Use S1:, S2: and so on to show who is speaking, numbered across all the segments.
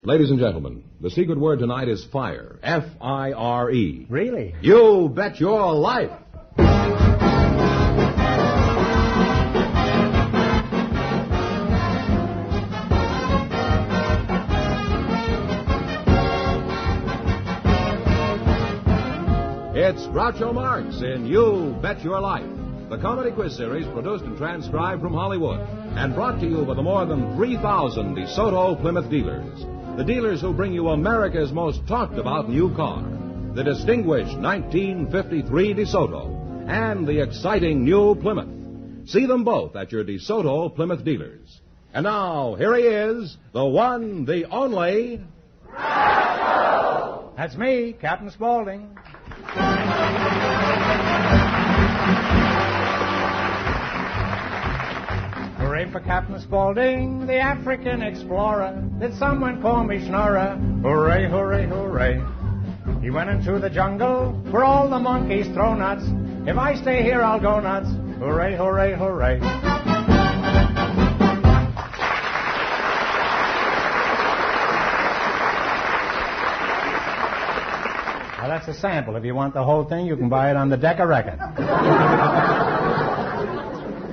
S1: Ladies and gentlemen, the secret word tonight is fire. F-I-R-E.
S2: Really?
S1: You bet your life. It's Groucho Marx in You Bet Your Life, the comedy quiz series produced and transcribed from Hollywood and brought to you by the more than 3,000 DeSoto Plymouth dealers. The dealers who bring you America's most talked about new car, the distinguished 1953 DeSoto, and the exciting new Plymouth. See them both at your DeSoto Plymouth dealers. And now, here he is, the one, the only...
S2: Groucho! That's me, Captain Spaulding. Hooray for Captain Spaulding, the African explorer. Did someone call me Schnorrer? Hooray, hooray, hooray. He went into the jungle where all the monkeys throw nuts. If I stay here, I'll go nuts. Hooray, hooray, hooray. Well, that's a sample. If you want the whole thing, you can buy it on the Decca record.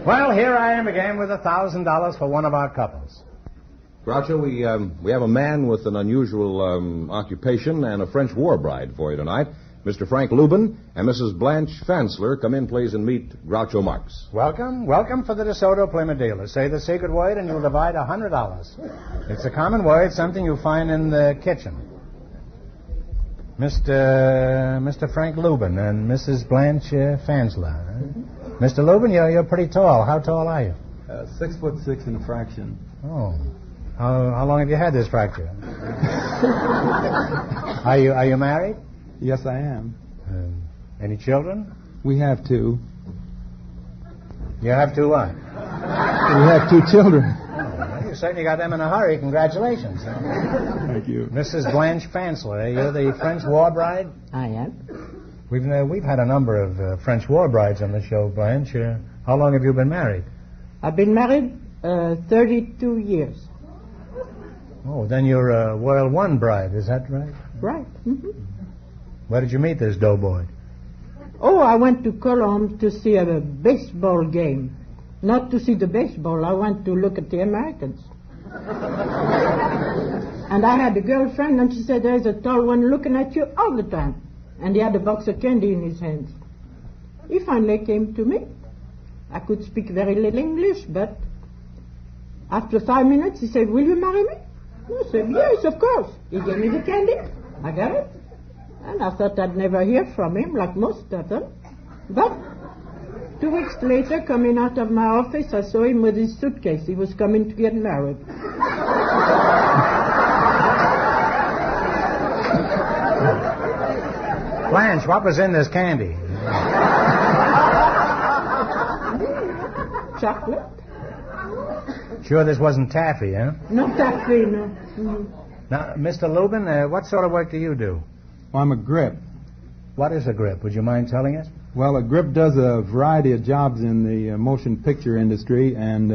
S2: Well, here I am again with $1,000 for one of our couples.
S1: Groucho, we have a man with an unusual occupation and a French war bride for you tonight. Mr. Frank Lubin and Mrs. Blanche Fansler, come in, please, and meet Groucho Marx.
S2: Welcome. Welcome for the DeSoto Plymouth dealer. Say the secret word and you'll divide $100. It's a common word, something you find in the kitchen. Mr. Frank Lubin and Mrs. Blanche Fansler. Mr. Lubin, you're pretty tall. How tall are you?
S3: 6'6" and a fraction.
S2: Oh. How long have you had this fracture? Are you married?
S3: Yes, I am.
S2: Any children?
S3: We have 2.
S2: You have 2 what?
S3: We have 2 children.
S2: Oh, you certainly got them in a hurry. Congratulations.
S3: Thank you.
S2: Mrs. Blanche Fansler, you're the French war bride?
S4: I am.
S2: We've had a number of French war brides on the show, Blanche. How long have you been married?
S4: I've been married 32 years.
S2: Oh, then you're a World One bride, is that right?
S4: Right. Mm-hmm.
S2: Where did you meet this doughboy?
S4: Oh, I went to Colombes to see a baseball game. Not to see the baseball, I went to look at the Americans. And I had a girlfriend, and she said, there's a tall one looking at you all the time. And he had a box of candy in his hands. He finally came to me. I could speak very little English, but after 5 minutes, he said, will you marry me? I said, yes, of course. He gave me the candy. I got it. And I thought I'd never hear from him, like most of them. But 2 weeks later, coming out of my office, I saw him with his suitcase. He was coming to get married.
S2: Blanche, what was in this candy?
S4: Chocolate?
S2: Sure this wasn't taffy, huh?
S4: No taffy, no. Mm-hmm.
S2: Now, Mr. Lubin, what sort of work do you do?
S3: Well, I'm a grip.
S2: What is a grip? Would you mind telling us?
S3: Well, a grip does a variety of jobs in the motion picture industry, and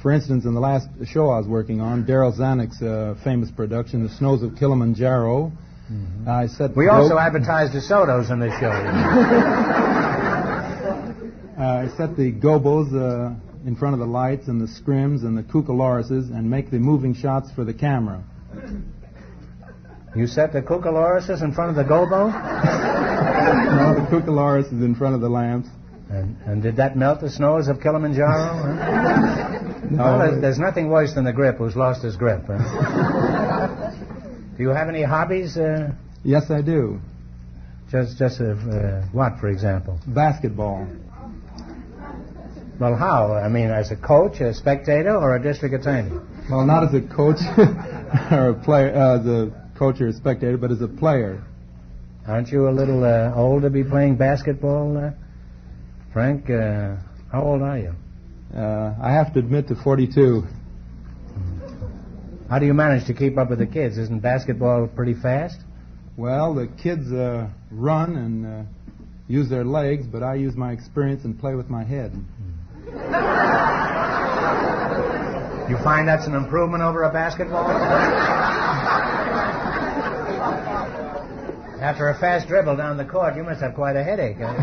S3: for instance, in the last show I was working on, Daryl Zanuck's famous production, The Snows of Kilimanjaro, I set...
S2: We also advertised DeSotos in this show.
S3: I set the gobos in front of the lights and the scrims and the cucalorises and make the moving shots for the camera.
S2: You set the cucalorises in front of the gobo?
S3: No, the cucaloris is in front of the lamps.
S2: And did that melt the snows of Kilimanjaro?
S3: No.
S2: Well, there's nothing worse than the grip who's lost his grip. Huh? Do you have any hobbies?
S3: Yes, I do.
S2: Just what, for example?
S3: Basketball.
S2: Well, how? I mean, as a coach, a spectator, or a district attorney?
S3: Well, not as a coach or a player, as a coach or a spectator, but as a player.
S2: Aren't you a little old to be playing basketball, Frank? How old are you?
S3: I have to admit to 42.
S2: How do you manage to keep up with the kids? Isn't basketball pretty fast?
S3: Well, the kids run and use their legs, but I use my experience and play with my head.
S2: You find that's an improvement over a basketball? After a fast dribble down the court, you must have quite a headache. Huh?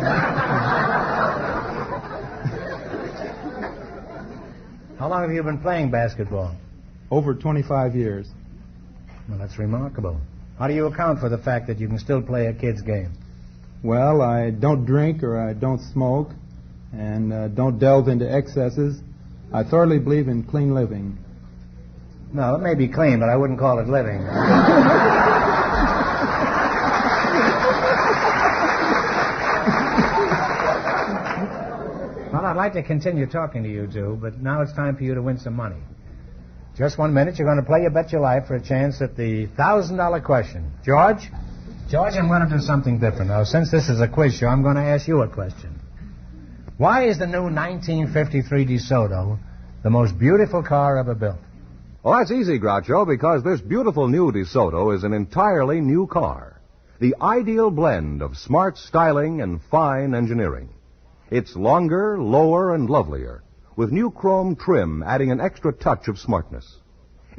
S2: How long have you been playing basketball?
S3: Over 25 years.
S2: Well, that's remarkable. How do you account for the fact that you can still play a kid's game?
S3: Well, I don't drink or I don't smoke and don't delve into excesses. I thoroughly believe in clean living.
S2: No, it may be clean, but I wouldn't call it living. Well, I'd like to continue talking to you two, but now it's time for you to win some money. Just 1 minute, you're going to play You Bet Your Life for a chance at the $1,000 question. George, I'm going to do something different. Now, since this is a quiz show, I'm going to ask you a question. Why is the new 1953 DeSoto the most beautiful car ever built?
S1: Well, that's easy, Groucho, because this beautiful new DeSoto is an entirely new car. The ideal blend of smart styling and fine engineering. It's longer, lower, and lovelier, with new chrome trim adding an extra touch of smartness.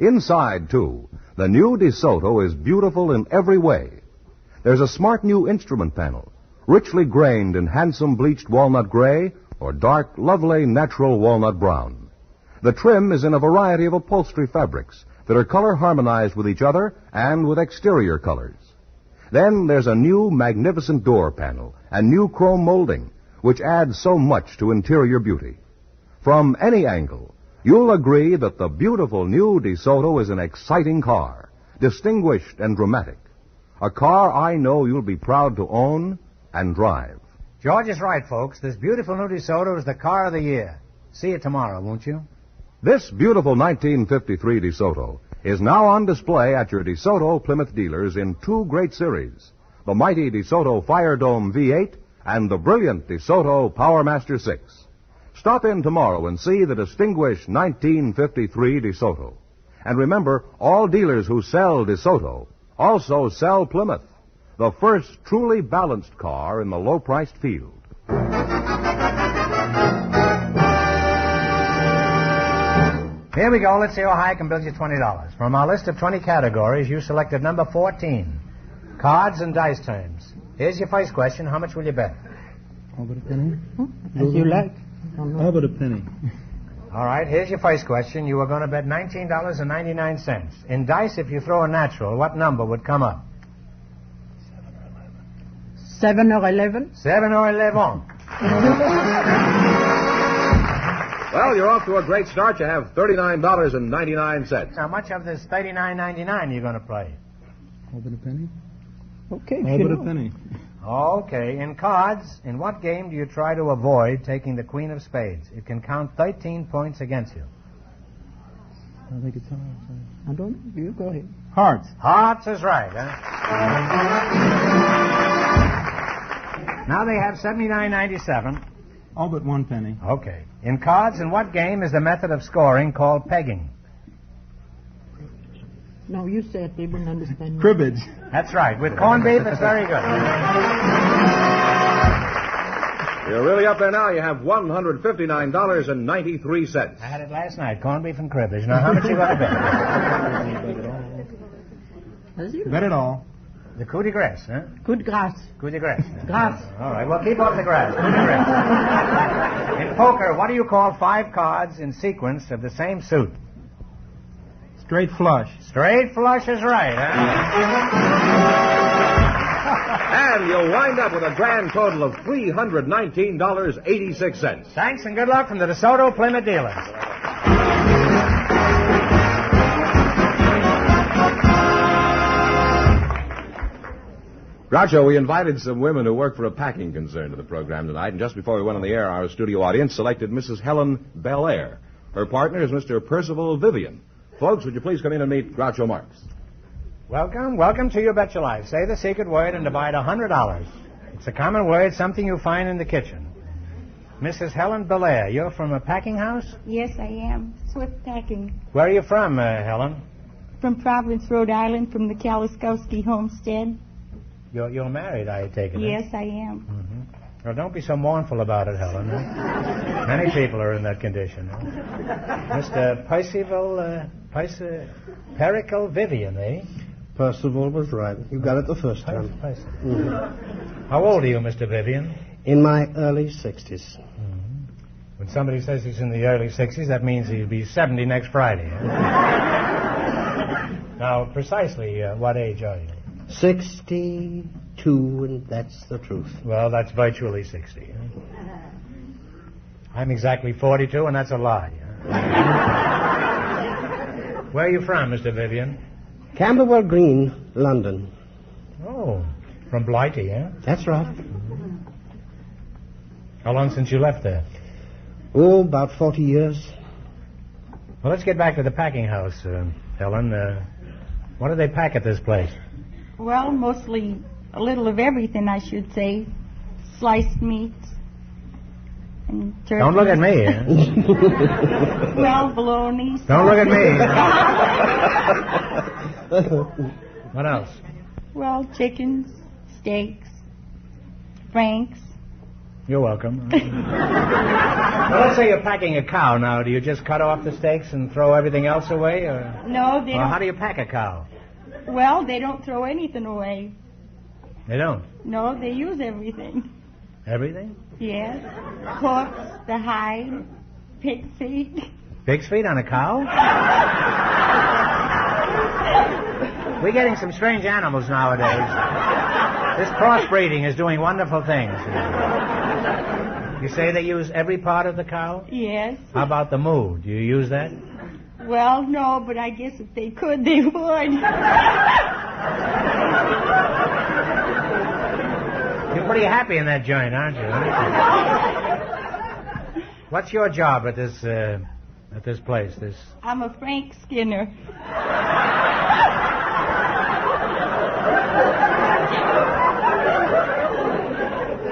S1: Inside, too, the new DeSoto is beautiful in every way. There's a smart new instrument panel, richly grained in handsome bleached walnut gray or dark, lovely natural walnut brown. The trim is in a variety of upholstery fabrics that are color harmonized with each other and with exterior colors. Then there's a new magnificent door panel and new chrome molding, which adds so much to interior beauty. From any angle, you'll agree that the beautiful new DeSoto is an exciting car, distinguished and dramatic. A car I know you'll be proud to own and drive.
S2: George is right, folks. This beautiful new DeSoto is the car of the year. See you tomorrow, won't you?
S1: This beautiful 1953 DeSoto is now on display at your DeSoto Plymouth dealers in two great series, the mighty DeSoto Fire Dome V8 and the brilliant DeSoto Powermaster 6. Stop in tomorrow and see the distinguished 1953 DeSoto. And remember, all dealers who sell DeSoto also sell Plymouth, the first truly balanced car in the low-priced field.
S2: Here we go. Let's see how high I can build you $20. From our list of 20 categories, you selected number 14, cards and dice terms. Here's your first question. How much will you bet?
S3: How about a penny?
S4: As you like.
S3: How about a penny?
S2: All right, here's your first question. You were going to bet $19.99. In dice, if you throw a natural, what number would come up?
S4: 7 or 11?
S2: 7 or 11.
S1: Well, you're off to a great start. You have $39.99.
S2: How much of this $39.99 are you going to play?
S3: How about a penny?
S4: Okay.
S3: How about a penny?
S2: Okay. In cards, in what game do you try to avoid taking the Queen of Spades? It can count 13 points against you.
S3: I think it's hearts.
S4: I don't. You go ahead.
S3: Hearts.
S2: Hearts is right, huh? Now they have $79.97.
S3: All but one penny.
S2: Okay. In cards, in what game is the method of scoring called pegging?
S4: No, you say it. They wouldn't understand me.
S3: Cribbage.
S2: That's right. With corned beef, it's very good.
S1: You're really up there now. You have $159.93.
S2: I had it last night, corned beef and cribbage. Now, how much you got to bet?
S3: Bet it all.
S2: The coup de grace, huh?
S4: Coup de grâce.
S2: Coup de grace.
S4: Grâce.
S2: All right, well, keep up the grass. Coup de grace. In poker, what do you call 5 cards in sequence of the same suit?
S3: Straight flush.
S2: Straight flush is right, huh?
S1: And you'll wind up with a grand total of $319.86.
S2: Thanks and good luck from the DeSoto Plymouth dealers.
S1: Groucho, we invited some women who work for a packing concern to the program tonight, and just before we went on the air, our studio audience selected Mrs. Helen Belair. Her partner is Mr. Percival Vivian. Folks, would you please come in and meet Groucho Marx?
S2: Welcome to You Bet Your Life. Say the secret word and divide $100. It's a common word, something you find in the kitchen. Mrs. Helen Belair, you're from a packing house?
S5: Yes, I am. Swift Packing.
S2: Where are you from, Helen?
S5: From Providence, Rhode Island, from the Kaliskowski homestead.
S2: You're married, I take it.
S5: Yes, I am.
S2: Mm-hmm. Well, don't be so mournful about it, Helen. Many people are in that condition. Mr. Percival, Perical Vivian, eh?
S6: Percival was right. You got it the first time.
S2: How old are you, Mr. Vivian?
S6: In my early 60s.
S2: When somebody says he's in the early 60s, that means he'll be 70 next Friday. Huh? Now, precisely, what age are you?
S6: 62, and that's the truth.
S2: Well, that's virtually 60. Huh? I'm exactly 42, and that's a lie. Huh? Where are you from, Mr. Vivian?
S6: Camberwell Green, London.
S2: Oh, from Blighty, eh?
S6: That's right.
S2: How long since you left there?
S6: Oh, about 40 years.
S2: Well, let's get back to the packing house, Helen. What do they pack at this place?
S5: Well, mostly a little of everything, I should say. Sliced meats and turkeys.
S2: Don't look at me, eh?
S5: Well, bologna.
S2: Don't look at me. What else?
S5: Well, chickens, steaks, franks.
S2: You're welcome. Well, let's say you're packing a cow now. Do you just cut off the steaks and throw everything else away? Or
S5: No, they
S2: how
S5: don't.
S2: do you pack a cow?
S5: Well, they don't throw anything away.
S2: They don't.
S5: No, they use everything.
S2: Everything?
S5: Yes. Hooks, the hide, pig feet.
S2: Pig's feet on a cow? We're getting some strange animals nowadays. This crossbreeding is doing wonderful things. You say they use every part of the cow?
S5: Yes.
S2: How about the moo? Do you use that?
S5: Well, no, but I guess if they could, they would.
S2: You're pretty happy in that joint, aren't you? What's your job at this place?
S5: I'm a Frank Skinner.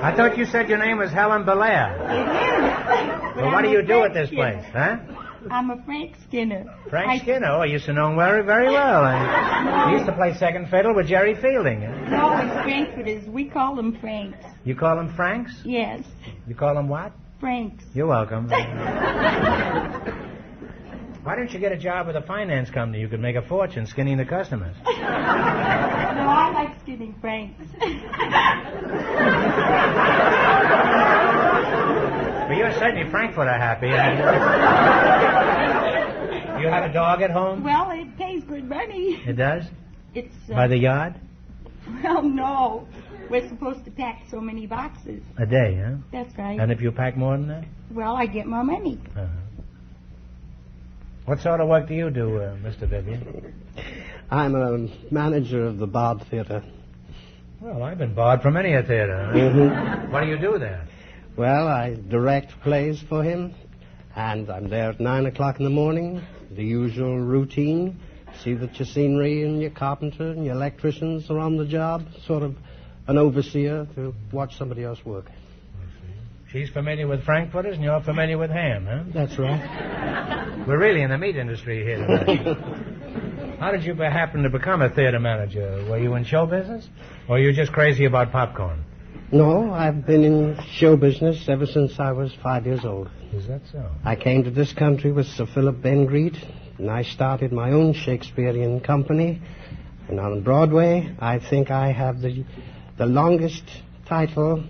S2: I thought you said your name was Helen Belair.
S5: It is.
S2: Well, what do you do at this place, huh?
S5: I'm a Frank Skinner.
S2: Frank Skinner? Oh, I used to know him very, very well. He used to play second fiddle with Jerry Fielding.
S5: No, it's Frankfurters. We call them Franks.
S2: You call them Franks?
S5: Yes,
S2: You call them what?
S5: Franks.
S2: You're welcome. Why don't you get a job with a finance company? You could make a fortune skinning the customers.
S5: No, I like skinning Franks.
S2: Well, you're certainly Frankfurter happy. You have a dog at home?
S5: Well, it pays good money.
S2: It does?
S5: It's
S2: By the yard?
S5: well, no. We're supposed to pack so many boxes.
S2: A day, huh?
S5: That's right.
S2: And if you pack more than that?
S5: Well, I get more money.
S2: Uh-huh. What sort of work do you do, Mr. Vivian?
S6: I'm a manager of the Bard Theatre.
S2: Well, I've been barred from many a theater.
S6: Mm-hmm.
S2: What do you do there?
S6: Well, I direct plays for him, and I'm there at 9 o'clock in the morning, the usual routine. See that your scenery and your carpenter and your electricians are on the job, sort of an overseer to watch somebody else work.
S2: She's familiar with Frankfurters and you're familiar with ham, huh?
S6: That's right.
S2: We're really in the meat industry here tonight. How did you happen to become a theater manager? Were you in show business? Or are you just crazy about popcorn?
S6: No, I've been in show business ever since I was 5 years old.
S2: Is that so?
S6: I came to this country with Sir Philip Bengreet, and I started my own Shakespearean company. And on Broadway, I think I have the longest title,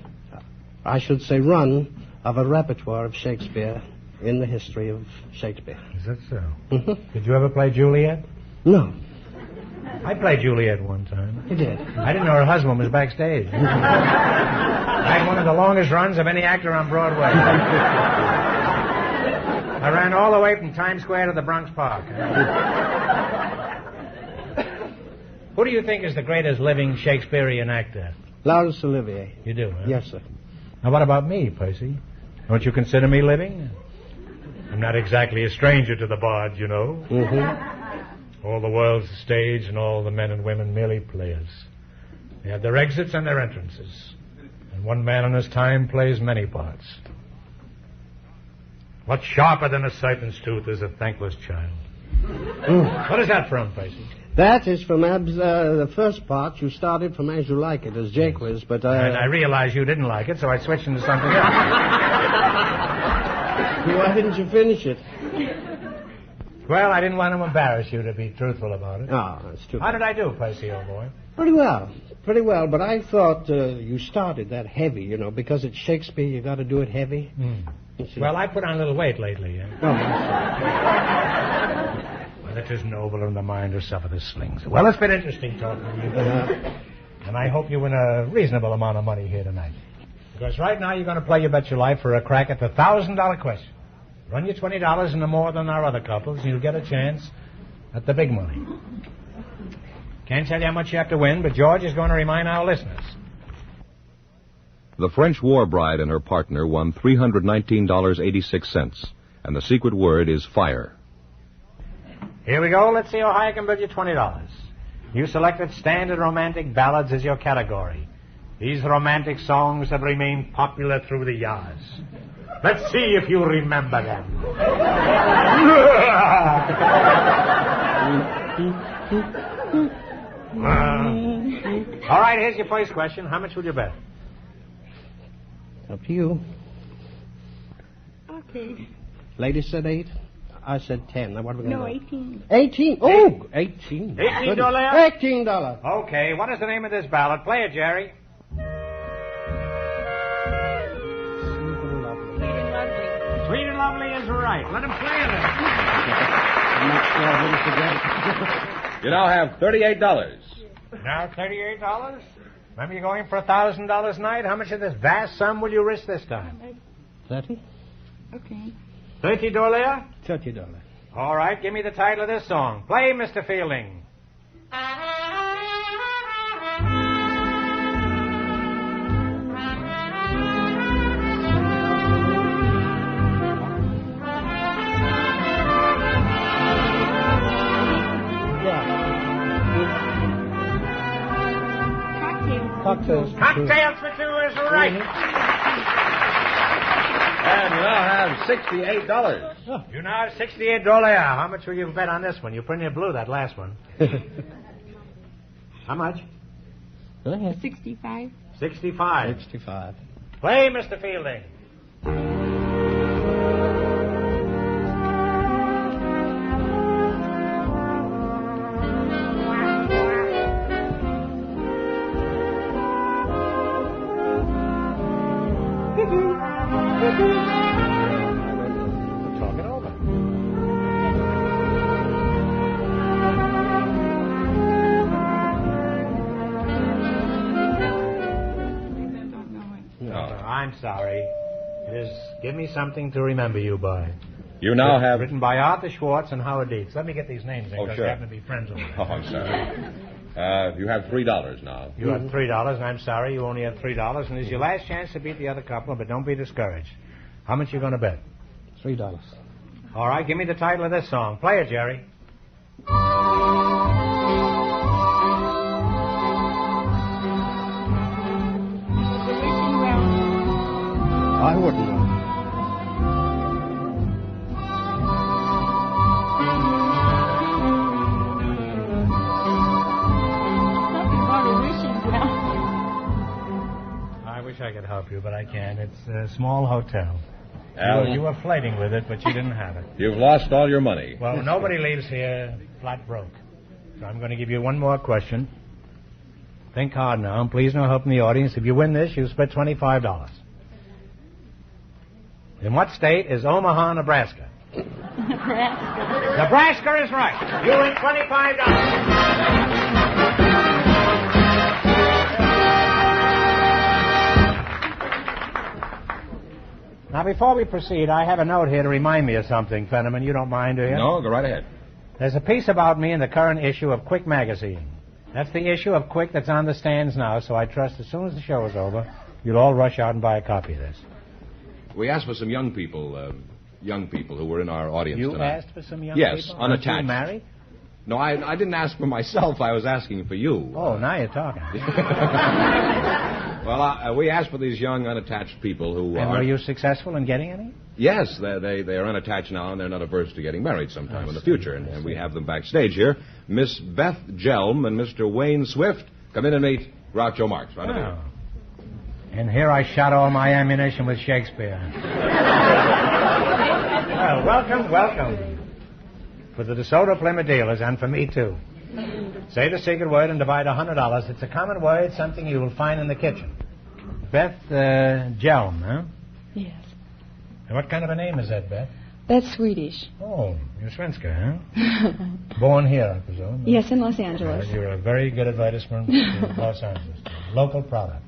S6: I should say run, of a repertoire of Shakespeare in the history of Shakespeare.
S2: Is that so?
S6: Mm-hmm.
S2: Did you ever play Juliet?
S6: No.
S2: I played Juliet one time.
S6: You did?
S2: I didn't know her husband was backstage. I had one of the longest runs of any actor on Broadway. I ran all the way from Times Square to the Bronx Park. Who do you think is the greatest living Shakespearean actor?
S6: Laurence Olivier.
S2: You do, huh?
S6: Yes, sir.
S2: Now, what about me, Percy? Don't you consider me living? I'm not exactly a stranger to the bards, you know.
S6: Mm-hmm.
S2: All the world's a stage, and all the men and women merely players. They have their exits and their entrances. And one man in his time plays many parts. What's sharper than a serpent's tooth is a thankless child. What is that from, Percy?
S6: That is from the first part. You started from As You Like It, as Jaques, but...
S2: And I realized you didn't like it, so I switched into something else.
S6: Why didn't you finish it?
S2: Well, I didn't want to embarrass you, to be truthful about it.
S6: Oh, that's too bad.
S2: How did I do, Percy, old boy?
S6: Pretty well, but I thought you started that heavy, you know, because it's Shakespeare, you got to do it heavy.
S2: Well, I put on a little weight lately.
S6: Oh,
S2: Well, it is noble in the mind to suffer the slings. Well, it's been interesting talking to you. And I hope you win a reasonable amount of money here tonight. Because right now you're going to play You Bet Your Life for a crack at the $1,000 question. Run your $20 into more than our other couples, and you'll get a chance at the big money. Can't tell you how much you have to win, but George is going to remind our listeners.
S1: The French war bride and her partner won $319.86, and the secret word is fire.
S2: Here we go. Let's see how high I can bid you $20. You selected standard romantic ballads as your category. These romantic songs have remained popular through the years. Let's see if you remember them. All right, here's your first question. How much would you bet?
S6: up to you.
S5: Okay.
S6: Lady said 8. I said 10. Now what are we going to do?
S5: 18.
S6: 18. Oh, 18.
S2: $18?
S6: $18.
S2: Okay, what is the name of this ballad? Play it, Jerry. Sweet and Lovely is right. Let him play it.
S6: I'm not sure I didn't forget.
S1: You now have $38.
S2: Now $38? Remember you're going for $1,000 a night? How much of this vast sum will you risk this time?
S6: 30?
S5: Okay.
S2: $30?
S6: $30.
S2: All right, give me the title of this song. Play, Mr. Fielding.
S6: Cocktails.
S2: Cocktails for two is right.
S1: And you now have $68.
S2: You now have $68. How much will you bet on this one? You pretty blew that last one. How much?
S6: Go ahead.
S5: 65.
S2: 65.
S6: 65.
S2: Play, Mr. Fielding. Talk it over. No, I'm sorry. It is Give Me Something to Remember You By.
S1: You now have...
S2: Written by Arthur Schwartz and Howard Dietz. Let me get these names in because
S1: sure.
S2: they happen to be friends of mine.
S1: Oh, I'm sorry. You have $3 now.
S2: You have $3, and I'm sorry, you only have $3, and it's your last chance to beat the other couple, but don't be discouraged. How much you going to bet?
S6: $3.
S2: All right, give me the title of this song. Play it, Jerry.
S6: I wouldn't know.
S2: I wish I could help you, but I can't. It's a small hotel.
S1: Al,
S2: You were flirting with it, but you didn't have it.
S1: you've lost all your money.
S2: Well, nobody leaves here flat broke. So I'm going to give you one more question. Think hard now, and please no help in the audience. If you win this, you split $25. In what state is Omaha, Nebraska?
S5: Nebraska.
S2: Nebraska is right. You win $25. Now, before we proceed, I have a note here to remind me of something, Fenneman. You don't mind, do you?
S1: No, go right ahead.
S2: There's a piece about me in the current issue of Quick magazine. That's the issue of Quick that's on the stands now, so I trust as soon as the show is over, you'll all rush out and buy a copy of this.
S1: We asked for some young people who were in our audience
S2: You
S1: tonight.
S2: asked for some young
S1: Yes,
S2: people?
S1: unattached.
S2: Aren't you married?
S1: No, I didn't ask for myself. I was asking for you.
S2: Oh, now you're talking.
S1: Well, we asked for these young, unattached people who
S2: And
S1: are...
S2: were you successful in getting any?
S1: Yes, they are unattached now, and they're not averse to getting married sometime in the future. And we have them backstage here. Miss Beth Jelm and Mr. Wayne Swift. Come in and meet Groucho Marx. Right away.
S2: Oh. And here I shot all my ammunition with Shakespeare. Well, welcome. For the DeSoto Plymouth dealers and for me, too. Say the secret word and divide $100. It's a common word, something you will find in the kitchen. Beth Jelm, huh?
S7: Yes.
S2: And what kind of a name is that, Beth?
S7: That's Swedish.
S2: Oh, you're Svenska, huh? Born here, I presume.
S7: Yes, in Los Angeles.
S2: You're a very good advertisement in Los Angeles. Local product.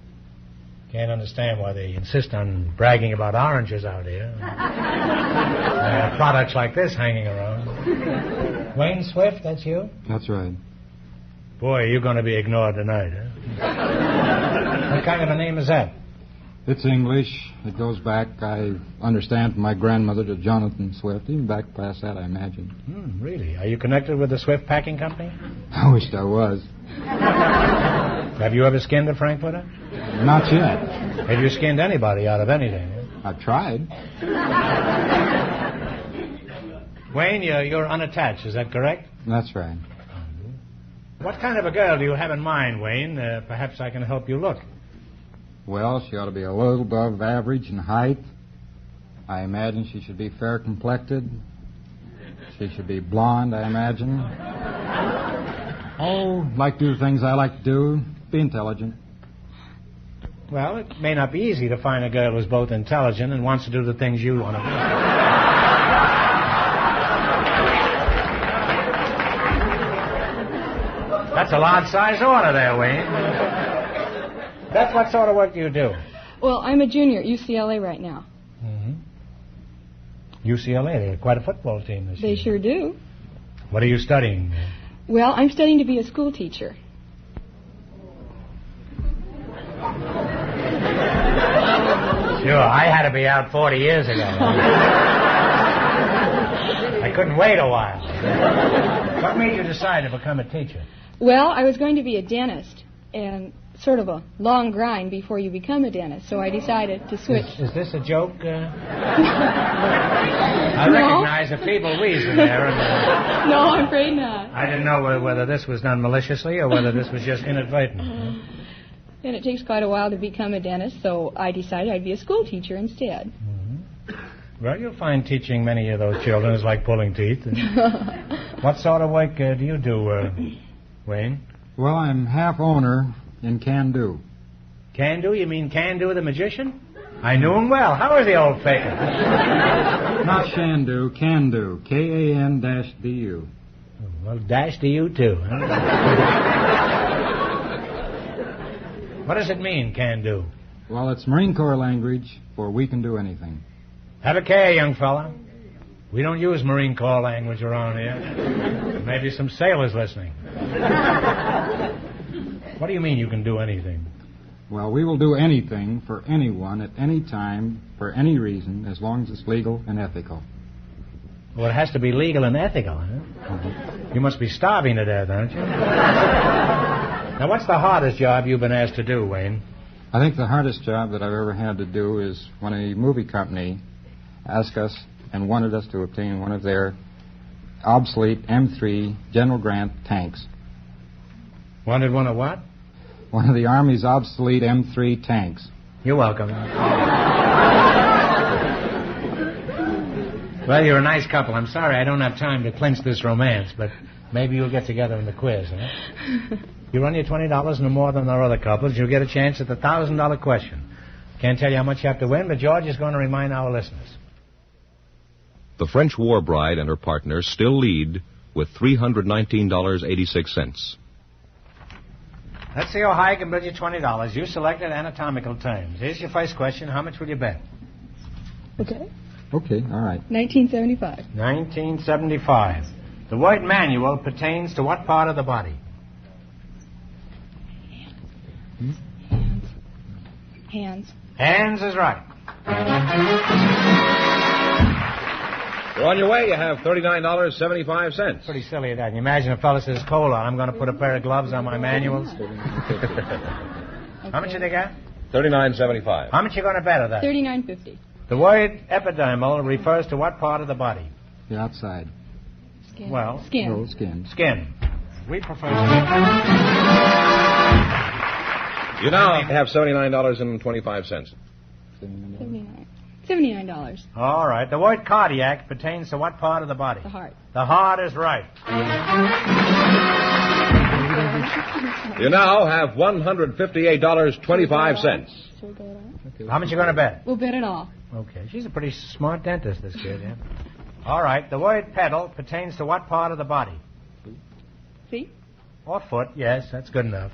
S2: Can't understand why they insist on bragging about oranges out here. They have products like this hanging around. Wayne Swift, that's you?
S8: That's right.
S2: Boy, you're going to be ignored tonight, huh? What kind of a name is that?
S8: It's English. It goes back, I understand, from my grandmother to Jonathan Swift. Even back past that, I imagine.
S2: Really? Are you connected with the Swift Packing Company?
S8: I wished I was.
S2: Have you ever skinned a Frankfurter?
S8: Not yet.
S2: Have you skinned anybody out of anything?
S8: I've tried.
S2: Wayne, you're unattached, is that correct?
S8: That's right.
S2: What kind of a girl do you have in mind, Wayne? Perhaps I can help you look.
S8: Well, she ought to be a little above average in height. I imagine she should be fair-complected. She should be blonde, I imagine. Oh, like to do the things I like to do. Be intelligent.
S2: Well, it may not be easy to find a girl who's both intelligent and wants to do the things you want to do. That's a large-sized order there, Wayne. That's what sort of work do you do?
S7: Well, I'm a junior at UCLA right now.
S2: UCLA, they have quite a football team this year.
S7: They sure do.
S2: What are you studying?
S7: Well, I'm studying to be a school teacher.
S2: Sure, I had to be out 40 years ago. I couldn't wait a while. What made you decide to become a teacher?
S7: Well, I was going to be a dentist, and sort of a long grind before you become a dentist, so I decided to switch.
S2: Is this a joke? I recognize a feeble reason there.
S7: No, I'm afraid not.
S2: I didn't know whether this was done maliciously or whether this was just inadvertent.
S7: And it takes quite a while to become a dentist, so I decided I'd be a school teacher instead.
S2: Well, you'll find teaching many of those children is like pulling teeth. What sort of work do you do, Wayne?
S8: Well, I'm half owner in Can-Do.
S2: Can-Do? You mean Can-Do the magician? I knew him well. How is the old faker?
S8: Not Shandu, Can-Do. K-A-N-D-U.
S2: Well, dash to you, too. Huh? What does it mean, Can-Do?
S8: Well, it's Marine Corps language for we can do anything.
S2: Have a care, young fella. We don't use Marine Corps language around here. Maybe some sailors listening. What do you mean you can do anything?
S8: Well, we will do anything for anyone at any time for any reason as long as it's legal and ethical.
S2: Well, it has to be legal and ethical, huh? You must be starving to death, aren't you? Now, what's the hardest job you've been asked to do, Wayne?
S8: I think the hardest job that I've ever had to do is when a movie company asked us and wanted us to obtain one of their obsolete M3 General Grant tanks.
S2: Wanted one of what?
S8: One of the Army's obsolete M3 tanks.
S2: You're welcome. Well, you're a nice couple. I'm sorry I don't have time to clinch this romance, but maybe you'll get together in the quiz, huh? You run your $20 no more than our other couples, you'll get a chance at the $1,000 question. Can't tell you how much you have to win, but George is going to remind our listeners.
S1: The French war bride and her partner still lead with $319.86.
S2: Let's see how high I can build you $20. You selected anatomical terms. Here's your first question. How much will you bet?
S7: Okay.
S8: Okay, all right.
S7: 1975.
S2: 1975. The word manual pertains to what part of the body?
S7: Hands.
S2: Hands is right.
S1: You're on your way. You have $39.75.
S2: Pretty silly, that. You imagine a fellow says, "Cola, I'm going to put a pair of gloves on my manuals." How much did they get?
S1: $39.75.
S2: How much you going to bet of that?
S7: $39.50.
S2: The word epidermal refers to what part of the body?
S8: The outside.
S7: Skin.
S2: Well,
S7: Skin.
S8: Oh, skin.
S2: Skin. We prefer
S1: You now have $79.25.
S7: 79. $79.
S2: All right. The word cardiac pertains to what part of the body?
S7: The heart.
S2: The heart is right.
S1: You now have $158.25.
S7: Should we go it all?
S2: How much you going to bet?
S7: We'll bet it all.
S2: Okay. She's a pretty smart dentist, this kid, yeah. All right. The word pedal pertains to what part of the body?
S7: Feet?
S2: Or foot, yes. That's good enough.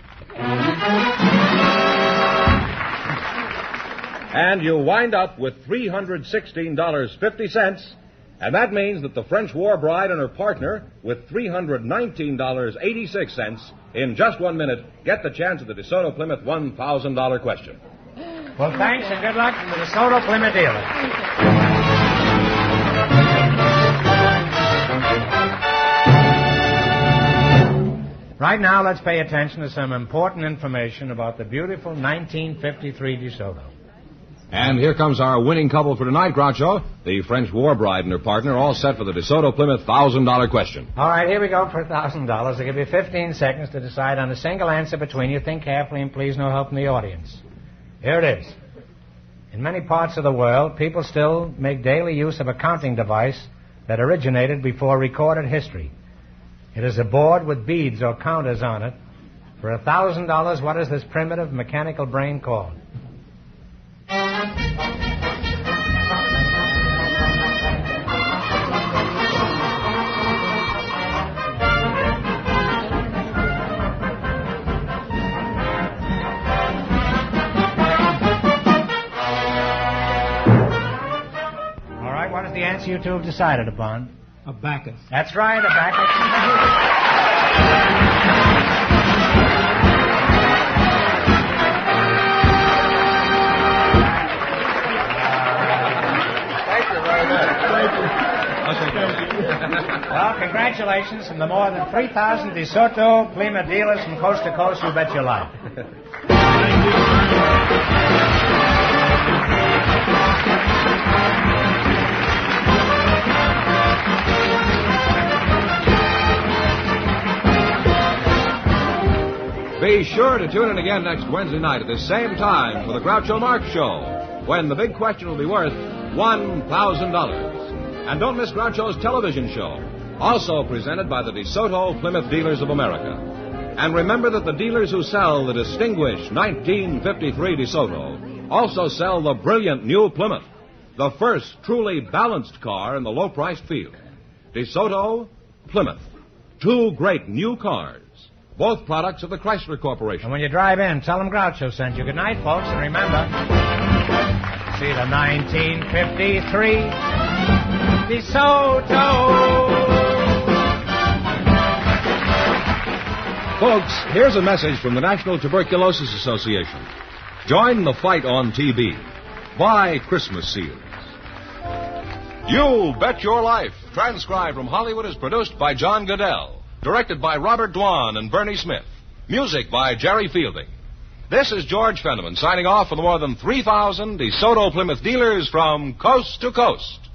S1: And you wind up with $316.50, and that means that the French war bride and her partner, with $319.86 in just 1 minute, get the chance at the DeSoto Plymouth $1,000 question.
S2: Well, thanks and good luck from the DeSoto Plymouth dealer. Right now, let's pay attention to some important information about the beautiful 1953 DeSoto.
S1: And here comes our winning couple for tonight, Groucho. The French war bride and her partner, all set for the DeSoto Plymouth $1,000 question.
S2: All right, here we go for $1,000. I'll give you 15 seconds to decide on a single answer between you. Think carefully and please no help from the audience. Here it is. In many parts of the world, people still make daily use of a counting device that originated before recorded history. It is a board with beads or counters on it. For $1,000, what is this primitive mechanical brain called? All right, what is the answer you two have decided upon?
S3: Abacus.
S2: That's right, abacus. Well, congratulations from the more than 3,000 DeSoto Plymouth dealers from coast to coast. You bet your life.
S1: Be sure to tune in again next Wednesday night at the same time for the Groucho Marx Show, when the big question will be worth $1,000. And don't miss Groucho's television show, also presented by the DeSoto Plymouth Dealers of America. And remember that the dealers who sell the distinguished 1953 DeSoto also sell the brilliant new Plymouth, the first truly balanced car in the low-priced field. DeSoto, Plymouth, two great new cars, both products of the Chrysler Corporation.
S2: And when you drive in, tell them Groucho sent you. Good night, folks, and remember, see the 1953 DeSoto.
S1: Folks, here's a message from the National Tuberculosis Association. Join the fight on TB. Buy Christmas seals. You Bet Your Life, transcribed from Hollywood, is produced by John Goodell. Directed by Robert Dwan and Bernie Smith. Music by Jerry Fielding. This is George Fenneman signing off for the more than 3,000 DeSoto Plymouth dealers from coast to coast.